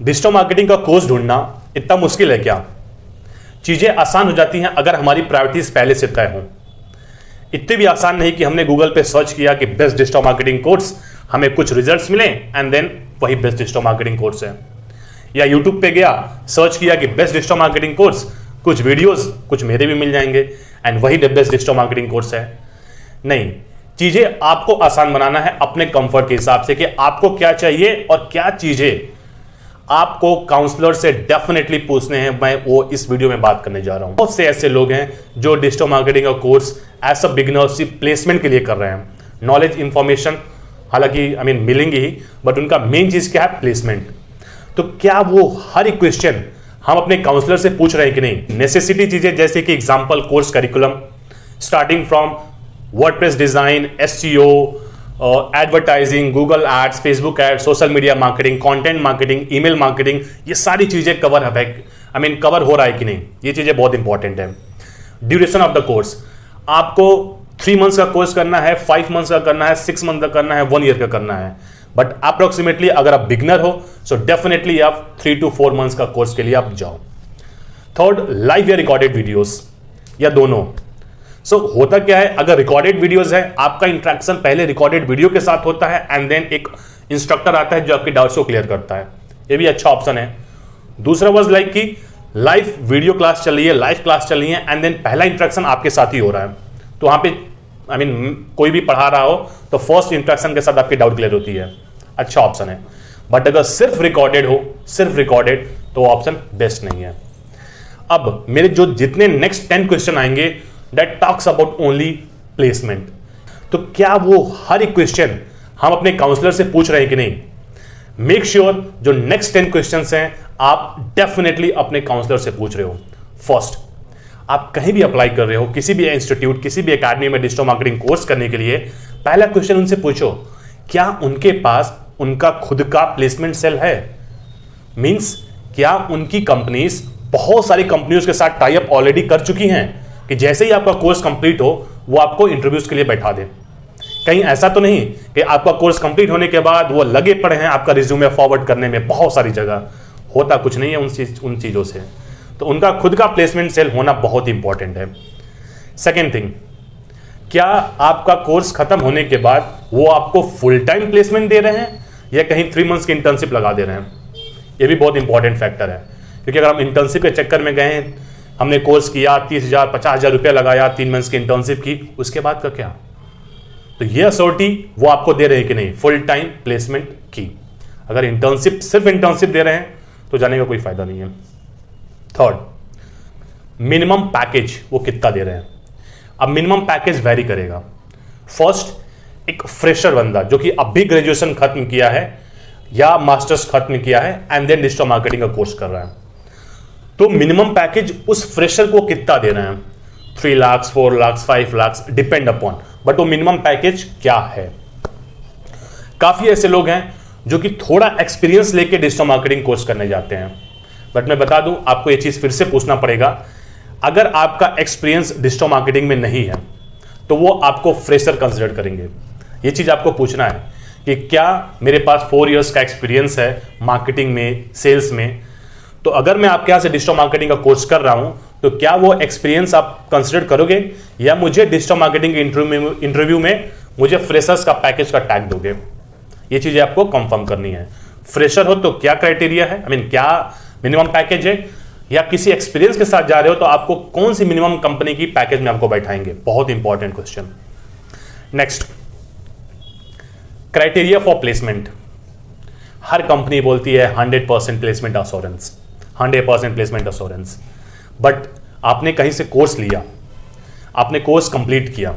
Digital marketing का course ढूंढना इतना मुश्किल है क्या? चीजें आसान हो जाती हैं अगर हमारी प्रायोरिटीज पहले से तय हों। इतने भी आसान नहीं कि हमने गूगल पे सर्च किया कि बेस्ट डिजिटल मार्केटिंग कोर्स, हमें कुछ रिजल्ट्स मिले एंड देन वही बेस्ट डिजिटल मार्केटिंग कोर्स है। या यूट्यूब पे गया, सर्च किया कि बेस्ट डिजिटल मार्केटिंग कोर्स, कुछ वीडियोस, कुछ मेरे भी मिल जाएंगे एंड वही बेस्ट डिजिटल मार्केटिंग कोर्स है। नहीं, चीजें आपको आसान बनाना है अपने कंफर्ट के हिसाब से कि आपको क्या चाहिए और क्या चीजें आपको काउंसलर से डेफिनेटली पूछने हैं। मैं वो इस वीडियो में बात करने जा रहा हूं। बहुत से ऐसे लोग हैं जो डिजिटल मार्केटिंग का कोर्स एज अ बिगिनर सिर्फ प्लेसमेंट के लिए कर रहे हैं। नॉलेज इंफॉर्मेशन हालांकि मिलेंगी ही, बट उनका मेन चीज क्या है? प्लेसमेंट। तो क्या वो हर एक क्वेश्चन हम अपने काउंसलर से पूछ रहे हैं कि नहीं? नेसेसिटी चीजें जैसे कि example course curriculum, starting from WordPress design, SEO, advertising, Google ads, Facebook ads, social media marketing, content marketing, email marketing, ये सारी चीजें कवर है। कवर हो रहा है कि नहीं? ये चीजें बहुत इंपॉर्टेंट है। ड्यूरेशन ऑफ द कोर्स, आपको 3 मंथ्स का कोर्स करना है, 5 मंथ्स का करना है, 6 मंथ का करना है, 1 ईयर का करना है, बट अप्रोक्सीमेटली अगर आप बिगनर हो सो डेफिनेटली आप 3 to 4 मंथ्स का कोर्स के लिए आप जाओ। थर्ड, लाइव या रिकॉर्डेड वीडियोस या दोनों। होता क्या है, अगर रिकॉर्डेड वीडियोस है, आपका इंटरेक्शन पहले रिकॉर्डेड वीडियो के साथ होता है एंड देन एक इंस्ट्रक्टर आता है जो आपके डाउट्स को क्लियर करता है। ये भी अच्छा ऑप्शन है। दूसरा वाज लाइक कि लाइव वीडियो क्लास चल रही है, लाइव क्लास चल रही है एंड देन पहला इंटरेक्शन आपके साथ ही हो रहा है। तो वहां पे कोई भी पढ़ा रहा हो तो फर्स्ट इंटरेक्शन के साथ आपकी डाउट क्लियर होती है। अच्छा ऑप्शन है। बट अगर सिर्फ रिकॉर्डेड हो, सिर्फ रिकॉर्डेड, तो ऑप्शन बेस्ट नहीं है। अब मेरे जो जितने नेक्स्ट 10 क्वेश्चन आएंगे that talks about only placement. तो क्या वो हर एक क्वेश्चन हम अपने काउंसलर से पूछ रहे हैं कि नहीं? मेक श्योर जो नेक्स्ट 10 क्वेश्चंस हैं आप डेफिनेटली अपने काउंसलर से पूछ रहे हो। फर्स्ट, आप कहीं भी अप्लाई कर रहे हो, किसी भी इंस्टीट्यूट, किसी भी एकेडमी में डिजिटल मार्केटिंग कोर्स करने के लिए, पहला क्वेश्चन उनसे पूछो, क्या उनके पास उनका खुद का प्लेसमेंट सेल है? मींस क्या उनकी कंपनीज बहुत सारी कंपनियों के साथ टाई अप ऑलरेडी कर चुकी हैं कि जैसे ही आपका कोर्स कंप्लीट हो वो आपको इंटरव्यूज के लिए बैठा दे? कहीं ऐसा तो नहीं कि आपका कोर्स कंप्लीट होने के बाद वो लगे पड़े हैं आपका रिज्यूमे फॉरवर्ड करने में बहुत सारी जगह? होता कुछ नहीं है उन चीजों से। तो उनका खुद का प्लेसमेंट सेल होना बहुत इंपॉर्टेंट है। सेकेंड थिंग, क्या आपका कोर्स खत्म होने के बाद वो आपको फुल टाइम प्लेसमेंट दे रहे हैं या कहीं 3 मंथ्स की इंटर्नशिप लगा दे रहे हैं? ये भी बहुत इंपॉर्टेंट फैक्टर है, क्योंकि अगर हम इंटर्नशिप के चक्कर में गए, हमने कोर्स किया, 30,000 50,000 रुपया लगाया, 3 मंथ्स की इंटर्नशिप की, उसके बाद का क्या? तो ये अथॉरिटी वो आपको दे रहे हैं कि नहीं फुल टाइम प्लेसमेंट की? अगर इंटर्नशिप सिर्फ इंटर्नशिप दे रहे हैं तो जाने का कोई फायदा नहीं है। थर्ड, मिनिमम पैकेज वो कितना दे रहे हैं? अब मिनिमम पैकेज वेरी करेगा। फर्स्ट, एक फ्रेशर बंदा जो कि अभी ग्रेजुएशन खत्म किया है या मास्टर्स खत्म किया है एंड देन डिजिटल मार्केटिंग का कोर्स कर रहा है, तो मिनिमम पैकेज उस फ्रेशर को कितना दे रहे हैं? 3 lakh, 4 lakh, 5 lakh, depend upon, but वो मिनिमम पैकेज क्या है? काफी ऐसे लोग हैं जो कि थोड़ा एक्सपीरियंस लेके डिजिटल मार्केटिंग कोर्स करने जाते हैं, बट मैं बता दूं आपको ये चीज फिर से पूछना पड़ेगा। अगर आपका एक्सपीरियंस डिजिटल मार्केटिंग में नहीं है तो वो आपको फ्रेशर कंसिडर करेंगे। ये चीज आपको पूछना है कि क्या मेरे पास 4 इयर्स का एक्सपीरियंस है मार्केटिंग में, सेल्स में, तो अगर मैं आपके यहां से डिजिटल मार्केटिंग का कोर्स कर रहा हूं तो क्या वो एक्सपीरियंस आप कंसिडर करोगे या मुझे डिजिटल मार्केटिंग के इंटरव्यू में मुझे फ्रेशर्स का पैकेज का टैग दोगे? ये चीजें आपको कंफर्म करनी है। फ्रेशर हो तो क्या क्राइटेरिया है, क्या मिनिमम पैकेज है, या किसी एक्सपीरियंस के साथ जा रहे हो तो आपको कौन सी मिनिमम कंपनी की पैकेज में आपको बैठाएंगे? बहुत important question. Next, criteria for placement. Her company बोलती है 100% placement assurance, 100% placement assurance, but आपने कहीं से कोर्स लिया, आपने कोर्स कंप्लीट किया,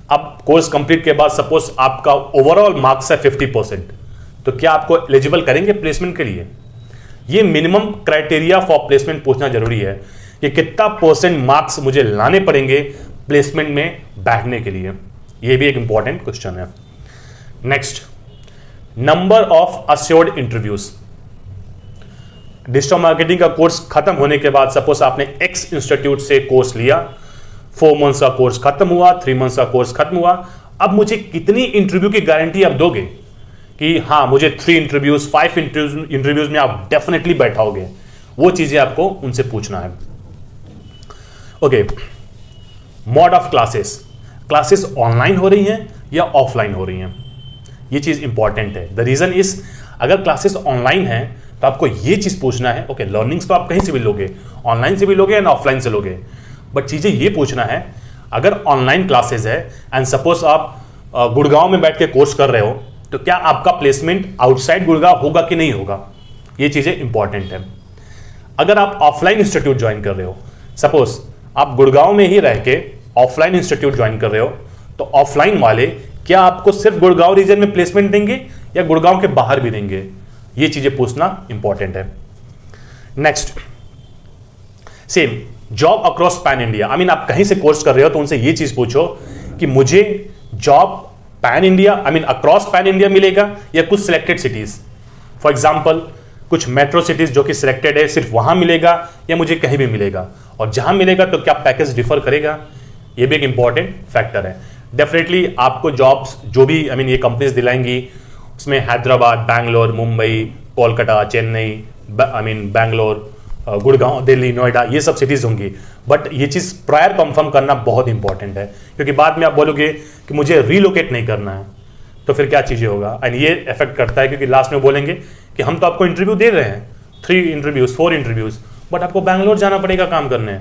अब कोर्स कंप्लीट के बाद सपोज आपका ओवरऑल मार्क्स है 50%, तो क्या आपको एलिजिबल करेंगे प्लेसमेंट के लिए? ये मिनिमम क्राइटेरिया फॉर प्लेसमेंट पूछना जरूरी है कि कितना परसेंट मार्क्स मुझे लाने पड़ेंगे प्लेसमेंट में बैठने के लिए। ये भी एक इंपॉर्टेंट क्वेश्चन है। Next, number of assured interviews. Digital marketing का कोर्स खत्म होने के बाद सपोज आपने एक्स इंस्टीट्यूट से कोर्स लिया, 4 मंथ्स का कोर्स खत्म हुआ, 3 मंथ्स का कोर्स खत्म हुआ, अब मुझे कितनी इंटरव्यू की गारंटी आप दोगे कि हाँ मुझे 3 इंटरव्यूज 5 इंटरव्यूज में आप डेफिनेटली बैठाओगे, वो चीजें आपको उनसे पूछना है। Okay, mode of classes online हो रही हैं या ऑफलाइन हो रही हैं, ये चीज इंपॉर्टेंट है। द रीजन इज, अगर क्लासेस ऑनलाइन है तो आपको ये चीज पूछना है, ओके लर्निंग्स तो आप कहीं से भी लोगे, ऑनलाइन से भी लोगे या ऑफलाइन से लोगे, बट चीजें ये पूछना है अगर ऑनलाइन क्लासेस है एंड सपोज आप गुड़गांव में बैठ के कोर्स कर रहे हो, तो क्या आपका प्लेसमेंट आउटसाइड गुड़गांव होगा कि नहीं होगा, ये चीजें इंपॉर्टेंट है। अगर आप ऑफलाइन इंस्टीट्यूट ज्वाइन कर रहे हो, सपोज आप गुड़गांव में ही रह के ऑफलाइन इंस्टीट्यूट ज्वाइन कर रहे हो, तो ऑफलाइन वाले क्या आपको सिर्फ गुड़गांव रीजन में प्लेसमेंट देंगे या गुड़गांव के बाहर भी देंगे, ये चीजें पूछना इंपॉर्टेंट है। Next, same job across pan India, I mean आप कहीं से कोर्स कर रहे हो तो उनसे ये चीज पूछो कि मुझे job pan India, I mean across pan India मिलेगा या कुछ सिलेक्टेड सिटीज, फॉर एग्जांपल कुछ मेट्रो सिटीज जो कि सिलेक्टेड है सिर्फ वहां मिलेगा या मुझे कहीं भी मिलेगा, और जहां मिलेगा तो क्या पैकेज डिफर करेगा, ये भी एक इंपॉर्टेंट फैक्टर है। डेफिनेटली आपको जॉब्स जो भी आई मीन ये कंपनीज दिलाएंगी उसमें हैदराबाद, बैंगलोर, मुंबई, कोलकाता, चेन्नई, आई मीन बैंगलोर, गुड़गांव, दिल्ली, नोएडा, ये सब सिटीज होंगी, बट ये चीज प्रायर कंफर्म करना बहुत इंपॉर्टेंट है, क्योंकि बाद में आप बोलोगे कि मुझे रीलोकेट नहीं करना है, तो फिर क्या चीजें होगा, एंड ये इफेक्ट करता है, क्योंकि लास्ट में बोलेंगे कि हम तो आपको इंटरव्यू दे रहे हैं 3 इंटरव्यूज 4 इंटरव्यूज, बट आपको बैंगलोर जाना पड़ेगा काम करने,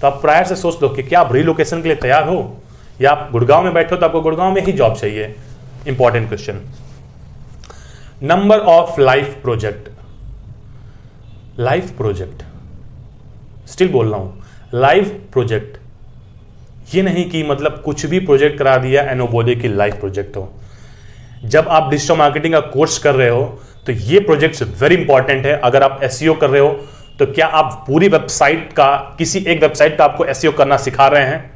तो आप प्रायर से सोच लो कि क्या आप रीलोकेशन के लिए तैयार हो, या आप गुड़गांव में बैठे हो तो आपको गुड़गांव में ही जॉब चाहिए। Important question. Number of life project, still बोल रहा हूं लाइफ प्रोजेक्ट, ये नहीं कि मतलब कुछ भी प्रोजेक्ट करा दिया एंड वो बोले कि लाइफ प्रोजेक्ट हो। जब आप डिजिटल मार्केटिंग का कोर्स कर रहे हो तो ये प्रोजेक्ट्स वेरी इंपॉर्टेंट है। अगर आप एसईओ कर रहे हो तो क्या आप पूरी वेबसाइट का, किसी एक वेबसाइट का आपको एसईओ करना सिखा रहे हैं?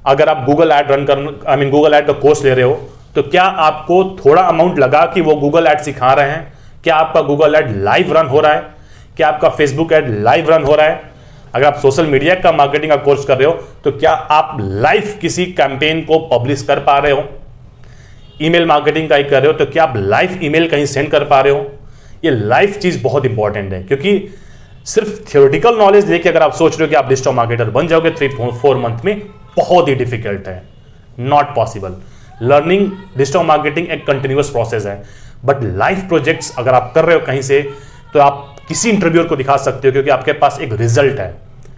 अगर आप गूगल ऐड रन कर गूगल ऐड का कोर्स ले रहे हो तो क्या आपको थोड़ा अमाउंट लगा कि वो गूगल ऐड सिखा रहे हैं? क्या आपका गूगल ऐड लाइव रन हो रहा है? क्या आपका फेसबुक ऐड लाइव रन हो रहा है? अगर आप सोशल मीडिया का मार्केटिंग का कोर्स कर रहे हो तो क्या आप लाइव किसी कैंपेन को पब्लिश कर पा रहे हो? ईमेल मार्केटिंग का ही कर रहे हो तो क्या आप लाइव ईमेल कहीं सेंड कर पा रहे हो? ये लाइव चीज बहुत इंपॉर्टेंट है, क्योंकि सिर्फ थियोरेटिकल नॉलेज लेके अगर आप सोच रहे हो कि आप डिजिटल मार्केटर बन जाओगे 3-4 मंथ में, बहुत ही डिफिकल्ट है, not possible. Learning digital marketing एक कंटिन्यूअस प्रोसेस है, बट लाइव प्रोजेक्ट्स अगर आप कर रहे हो कहीं से तो आप किसी इंटरव्यूअर को दिखा सकते हो, क्योंकि आपके पास एक रिजल्ट है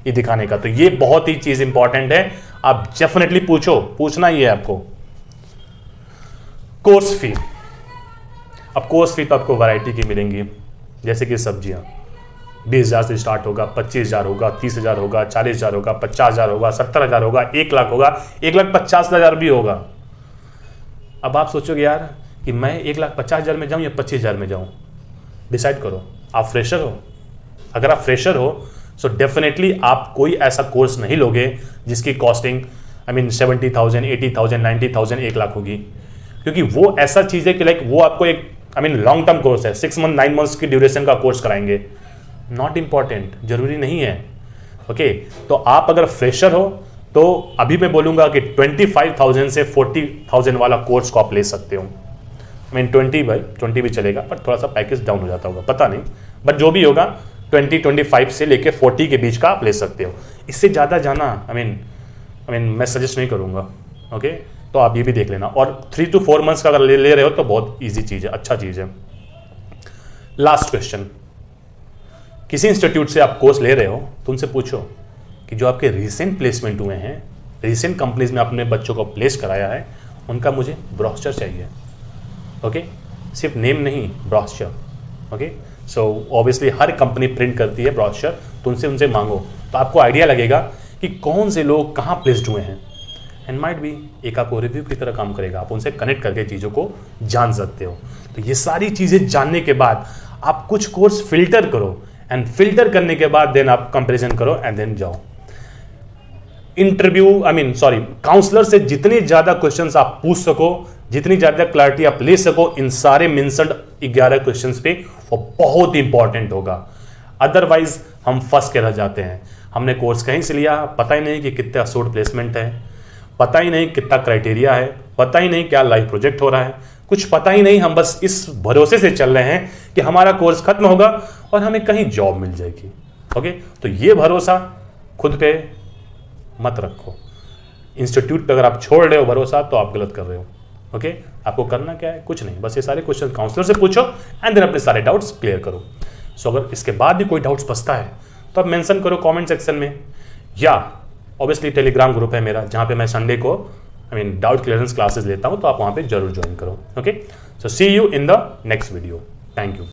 ये दिखाने का। तो ये बहुत ही चीज इंपॉर्टेंट है, आप डेफिनेटली पूछना ही है आपको। कोर्स फी, अब कोर्स फी तो आपको वैरायटी की मिलेंगी, जैसे कि सब्जियां 20,000 से स्टार्ट होगा, 25,000 होगा, 30,000 होगा, 40,000 होगा, 50,000 होगा, 70,000 होगा, 1 लाख होगा, 1,50,000 भी होगा। अब आप सोचोगे यार कि मैं 1,50,000 में जाऊं या 25,000 में जाऊं, डिसाइड करो। आप फ्रेशर हो? अगर आप फ्रेशर हो सो डेफिनेटली आप कोई ऐसा कोर्स नहीं लोगे जिसकी कॉस्टिंग 70,000, 80,000, 90,000, 1 लाख होगी, क्योंकि वो ऐसा चीज है कि लाइक वो आपको एक लॉन्ग टर्म कोर्स है, 6 मंथ 9 मंथ्स की ड्यूरेशन का कोर्स कराएंगे। नॉट इंपॉर्टेंट, जरूरी नहीं है। ओके, तो आप अगर फ्रेशर हो तो अभी मैं बोलूंगा कि 25,000 से 40,000 वाला कोर्स को आप ले सकते हो। 20 भी चलेगा, पर थोड़ा सा पैकेज डाउन हो जाता होगा, पता नहीं, बट जो भी होगा 25 से लेके 40 के बीच का आप ले सकते हो। इससे ज़्यादा जाना मैं सजेस्ट नहीं करूँगा। ओके, तो आप ये भी देख लेना। और 3 to 4 मंथ्स का अगर ले रहे हो तो बहुत ईजी चीज़ है, अच्छा चीज़ है। लास्ट क्वेश्चन, किसी इंस्टीट्यूट से आप कोर्स ले रहे हो तो उनसे पूछो कि जो आपके रिसेंट प्लेसमेंट हुए हैं, रिसेंट कंपनीज में अपने बच्चों को प्लेस कराया है, उनका मुझे ब्रोशर चाहिए। ओके, सिर्फ नेम नहीं, ब्रोशर। ओके, सो ऑब्वियसली हर कंपनी प्रिंट करती है ब्रोशर, तो उनसे मांगो, तो आपको आइडिया लगेगा कि कौन से लोग कहाँ प्लेस्ड हुए हैं, एंड माइट भी एक आपको रिव्यू की तरह काम करेगा, आप उनसे कनेक्ट करके चीज़ों को जान सकते हो। तो ये सारी चीज़ें जानने के बाद आप कुछ कोर्स फिल्टर करो, एंड फिल्टर करने के बाद देन आप कंपैरिजन करो एंड देन जाओ काउंसलर से जितने ज्यादा क्वेश्चंस आप पूछ सको, जितनी ज्यादा क्लैरिटी आप ले सको इन सारे मेंशन्ड 11 क्वेश्चंस पे, वो बहुत इंपॉर्टेंट होगा। अदरवाइज हम फंस के रह जाते हैं। हमने कोर्स कहीं से लिया, पता ही नहीं कि कितने अशोर्ड प्लेसमेंट है, पता ही नहीं कितना क्राइटेरिया है, पता ही नहीं क्या लाइव प्रोजेक्ट हो रहा है, कुछ पता ही नहीं, हम बस इस भरोसे से चल रहे हैं कि हमारा कोर्स खत्म होगा और हमें कहीं जॉब मिल जाएगी। ओके, तो ये भरोसा खुद पे मत रखो। इंस्टीट्यूट पे अगर आप छोड़ रहे हो भरोसा तो आप गलत कर रहे हो। ओके, आपको करना क्या है, कुछ नहीं, बस ये सारे क्वेश्चन काउंसलर से पूछो एंड देन अपने सारे डाउट्स क्लियर करो। सो अगर इसके बाद भी कोई डाउट्स बचता है तो आप मेंशन करो कमेंट सेक्शन में, या ऑब्वियसली टेलीग्राम ग्रुप है मेरा जहाँ पे मैं संडे को डाउट क्लियरेंस क्लासेस लेता हूँ, तो आप वहाँ पे जरूर ज्वाइन करो। Okay, so see you in the next video. Thank you.